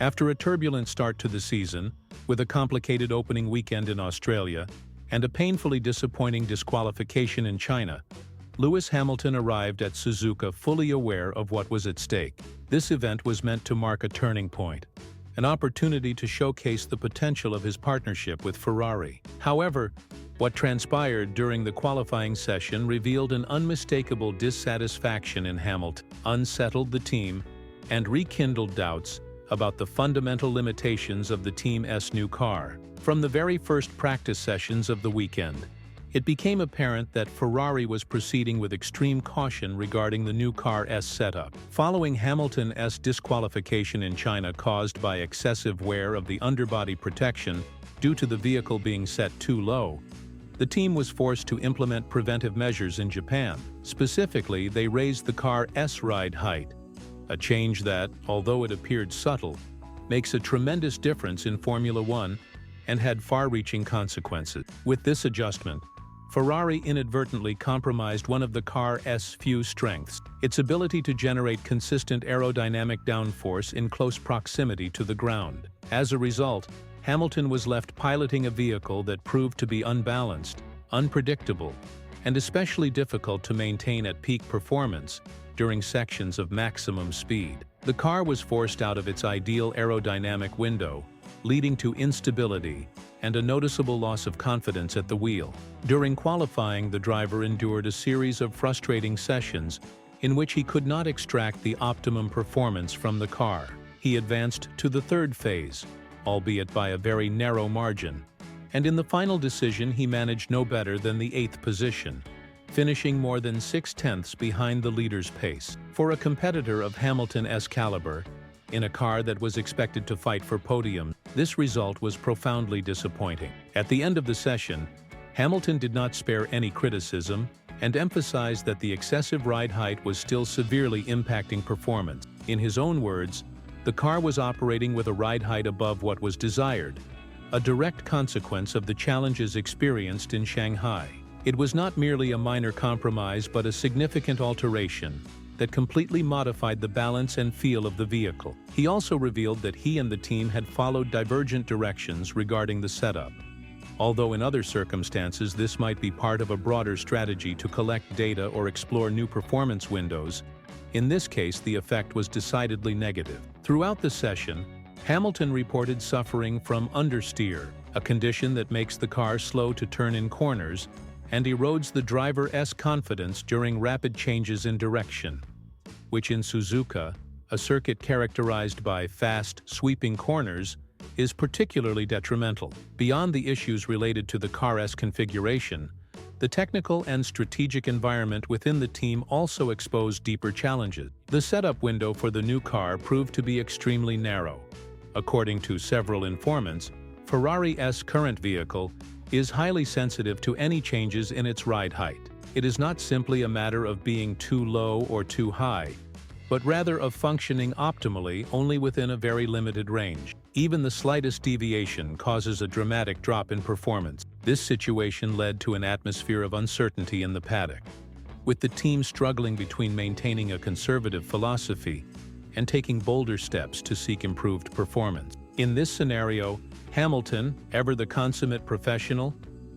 After a turbulent start to the season, with a complicated opening weekend in Australia and a painfully disappointing disqualification in China, Lewis Hamilton arrived at Suzuka fully aware of what was at stake. This event was meant to mark a turning point, an opportunity to showcase the potential of his partnership with Ferrari. However, what transpired during the qualifying session revealed an unmistakable dissatisfaction in Hamilton, unsettled the team, and rekindled doubts about the fundamental limitations of the Team's new car. From the very first practice sessions of the weekend, it became apparent that Ferrari was proceeding with extreme caution regarding the new car's setup. Following Hamilton's disqualification in China caused by excessive wear of the underbody protection due to the vehicle being set too low, the team was forced to implement preventive measures in Japan. Specifically, they raised the car's ride height, a change that, although it appeared subtle, makes a tremendous difference in Formula One and had far-reaching consequences. With this adjustment, Ferrari inadvertently compromised one of the car's few strengths, its ability to generate consistent aerodynamic downforce in close proximity to the ground. As a result, Hamilton was left piloting a vehicle that proved to be unbalanced, unpredictable, and especially difficult to maintain at peak performance during sections of maximum speed. The car was forced out of its ideal aerodynamic window, leading to instability and a noticeable loss of confidence at the wheel. During qualifying, the driver endured a series of frustrating sessions in which he could not extract the optimum performance from the car. He advanced to the third phase, albeit by a very narrow margin, and in the final decision he managed no better than the 8th position, finishing more than 6/10 behind the leader's pace. For a competitor of Hamilton's caliber, in a car that was expected to fight for podium, this result was profoundly disappointing. At the end of the session, Hamilton did not spare any criticism and emphasized that the excessive ride height was still severely impacting performance. In his own words, the car was operating with a ride height above what was desired, a direct consequence of the challenges experienced in Shanghai. It was not merely a minor compromise but a significant alteration that completely modified the balance and feel of the vehicle. He also revealed that he and the team had followed divergent directions regarding the setup. Although in other circumstances this might be part of a broader strategy to collect data or explore new performance windows, in this case the effect was decidedly negative. Throughout the session, Hamilton reported suffering from understeer, a condition that makes the car slow to turn in corners and erodes the driver's confidence during rapid changes in direction, which in Suzuka, a circuit characterized by fast, sweeping corners, is particularly detrimental. Beyond the issues related to the car's configuration, the technical and strategic environment within the team also exposed deeper challenges. The setup window for the new car proved to be extremely narrow. According to several informants, Ferrari's current vehicle is highly sensitive to any changes in its ride height. It is not simply a matter of being too low or too high, but rather of functioning optimally only within a very limited range. Even the slightest deviation causes a dramatic drop in performance. This situation led to an atmosphere of uncertainty in the paddock, with the team struggling between maintaining a conservative philosophy and taking bolder steps to seek improved performance. In this scenario, Hamilton, ever the consummate professional,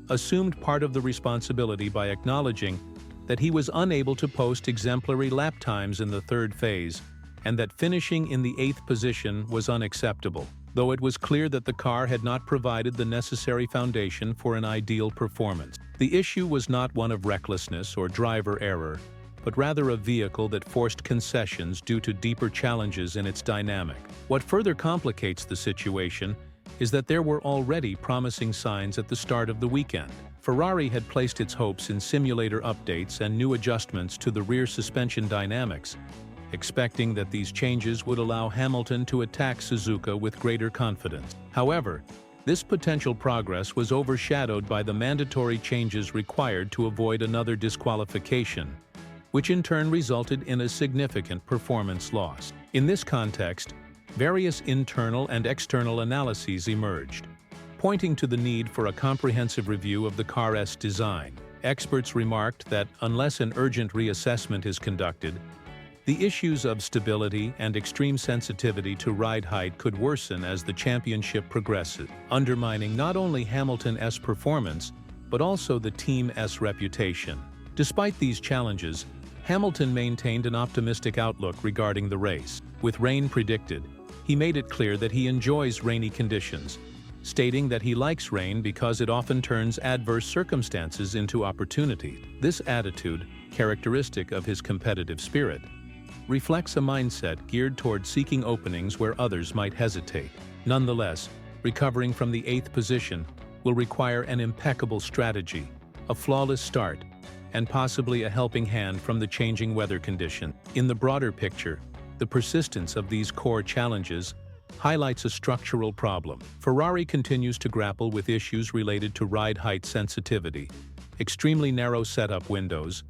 assumed part of the responsibility by acknowledging that he was unable to post exemplary lap times in the third phase and that finishing in the 8th position was unacceptable, though it was clear that the car had not provided the necessary foundation for an ideal performance. The issue was not one of recklessness or driver error, but rather a vehicle that forced concessions due to deeper challenges in its dynamic. What further complicates the situation is that there were already promising signs at the start of the weekend. Ferrari had placed its hopes in simulator updates and new adjustments to the rear suspension dynamics, expecting that these changes would allow Hamilton to attack Suzuka with greater confidence. However, this potential progress was overshadowed by the mandatory changes required to avoid another disqualification, which in turn resulted in a significant performance loss. In this context, various internal and external analyses emerged, pointing to the need for a comprehensive review of the car's design. Experts remarked that unless an urgent reassessment is conducted, The issues of stability and extreme sensitivity to ride height could worsen as the championship progresses, undermining not only Hamilton's performance, but also the team's reputation. Despite these challenges, Hamilton maintained an optimistic outlook regarding the race. With rain predicted, he made it clear that he enjoys rainy conditions, stating that he likes rain because it often turns adverse circumstances into opportunity. This attitude, characteristic of his competitive spirit, reflects a mindset geared toward seeking openings where others might hesitate. Nonetheless, recovering from the 8th position will require an impeccable strategy, a flawless start, and possibly a helping hand from the changing weather condition. In the broader picture, the persistence of these core challenges highlights a structural problem. Ferrari continues to grapple with issues related to ride height sensitivity, extremely narrow setup windows,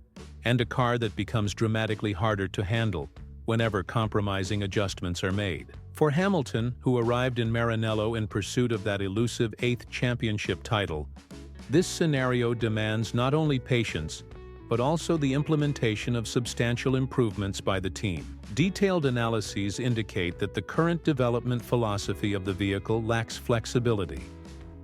and a car that becomes dramatically harder to handle whenever compromising adjustments are made. For Hamilton, who arrived in Maranello in pursuit of that elusive 8th championship title, this scenario demands not only patience, but also the implementation of substantial improvements by the team. Detailed analyses indicate that the current development philosophy of the vehicle lacks flexibility,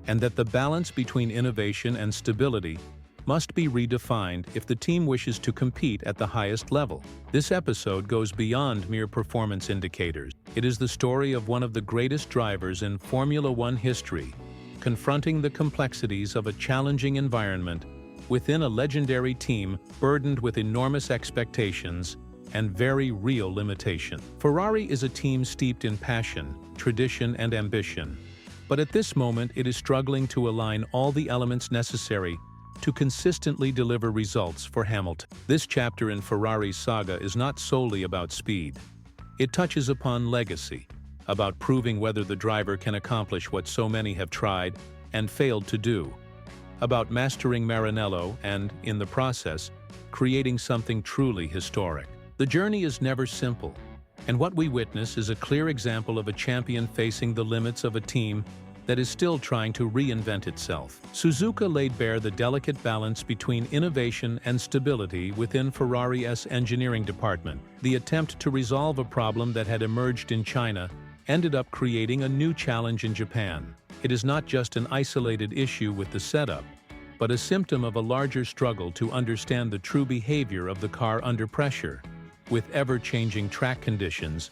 and that the balance between innovation and stability must be redefined if the team wishes to compete at the highest level. This episode goes beyond mere performance indicators. It is the story of one of the greatest drivers in Formula One history, confronting the complexities of a challenging environment within a legendary team burdened with enormous expectations and very real limitation. Ferrari is a team steeped in passion, tradition, and ambition, but at this moment it is struggling to align all the elements necessary to consistently deliver results for Hamilton. This chapter in Ferrari's saga is not solely about speed. It touches upon legacy, about proving whether the driver can accomplish what so many have tried and failed to do, about mastering Maranello and, in the process, creating something truly historic. The journey is never simple, and what we witness is a clear example of a champion facing the limits of a team that is still trying to reinvent itself. Suzuka laid bare the delicate balance between innovation and stability within Ferrari's engineering department. The attempt to resolve a problem that had emerged in China ended up creating a new challenge in Japan. It is not just an isolated issue with the setup, but a symptom of a larger struggle to understand the true behavior of the car under pressure, with ever-changing track conditions,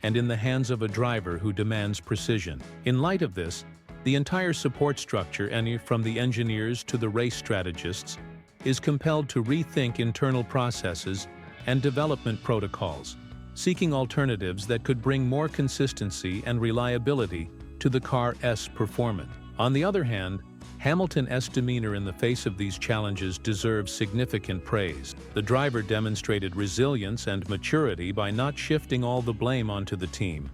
and in the hands of a driver who demands precision. In light of this, the entire support structure, from the engineers to the race strategists, is compelled to rethink internal processes and development protocols, seeking alternatives that could bring more consistency and reliability to the car's performance. On the other hand, Hamilton's demeanor in the face of these challenges deserves significant praise. The driver demonstrated resilience and maturity by not shifting all the blame onto the team,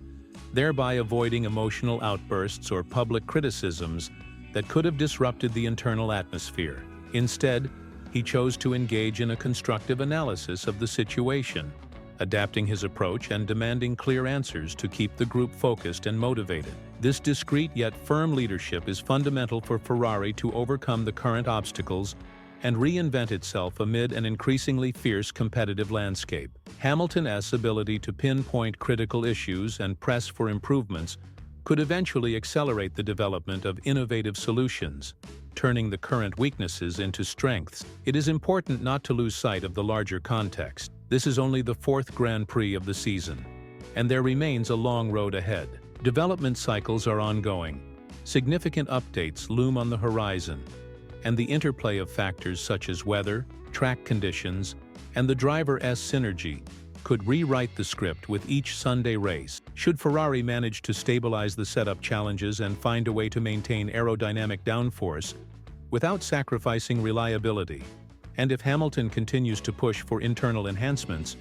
thereby avoiding emotional outbursts or public criticisms that could have disrupted the internal atmosphere. Instead, he chose to engage in a constructive analysis of the situation, adapting his approach and demanding clear answers to keep the group focused and motivated. This discreet yet firm leadership is fundamental for Ferrari to overcome the current obstacles and reinvent itself amid an increasingly fierce competitive landscape. Hamilton's ability to pinpoint critical issues and press for improvements could eventually accelerate the development of innovative solutions, turning the current weaknesses into strengths. It is important not to lose sight of the larger context. This is only the 4th Grand Prix of the season, and there remains a long road ahead. Development cycles are ongoing, significant updates loom on the horizon, and the interplay of factors such as weather, track conditions, and the driver's synergy could rewrite the script with each Sunday race. Should Ferrari manage to stabilize the setup challenges and find a way to maintain aerodynamic downforce without sacrificing reliability, and if Hamilton continues to push for internal enhancements,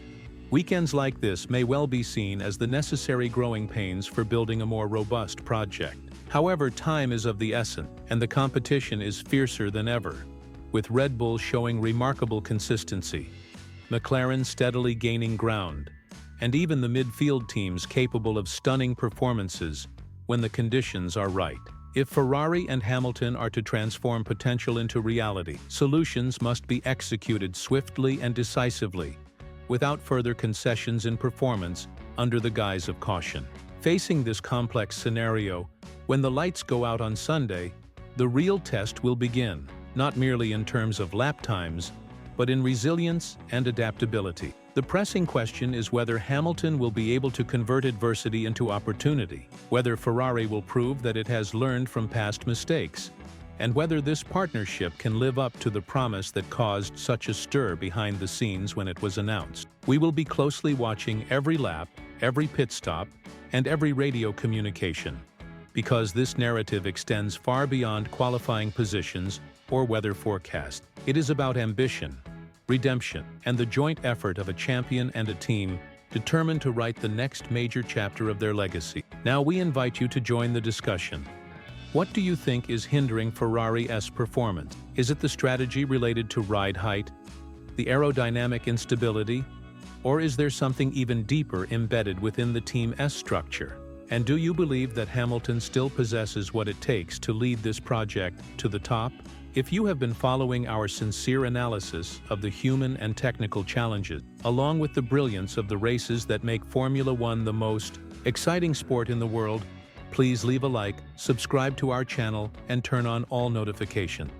weekends like this may well be seen as the necessary growing pains for building a more robust project. However, time is of the essence, and the competition is fiercer than ever, with Red Bull showing remarkable consistency, McLaren steadily gaining ground, and even the midfield teams capable of stunning performances when the conditions are right. If Ferrari and Hamilton are to transform potential into reality, solutions must be executed swiftly and decisively, without further concessions in performance under the guise of caution. Facing this complex scenario, when the lights go out on Sunday, the real test will begin, not merely in terms of lap times, but in resilience and adaptability. The pressing question is whether Hamilton will be able to convert adversity into opportunity, whether Ferrari will prove that it has learned from past mistakes, and whether this partnership can live up to the promise that caused such a stir behind the scenes when it was announced. We will be closely watching every lap, every pit stop, and every radio communication, because this narrative extends far beyond qualifying positions or weather forecast. It is about ambition, redemption, and the joint effort of a champion and a team determined to write the next major chapter of their legacy. Now we invite you to join the discussion. What do you think is hindering Ferrari's performance? Is it the strategy related to ride height, the aerodynamic instability, or is there something even deeper embedded within the Team's structure? And do you believe that Hamilton still possesses what it takes to lead this project to the top? If you have been following our sincere analysis of the human and technical challenges, along with the brilliance of the races that make Formula One the most exciting sport in the world, please leave a like, subscribe to our channel, and turn on all notifications.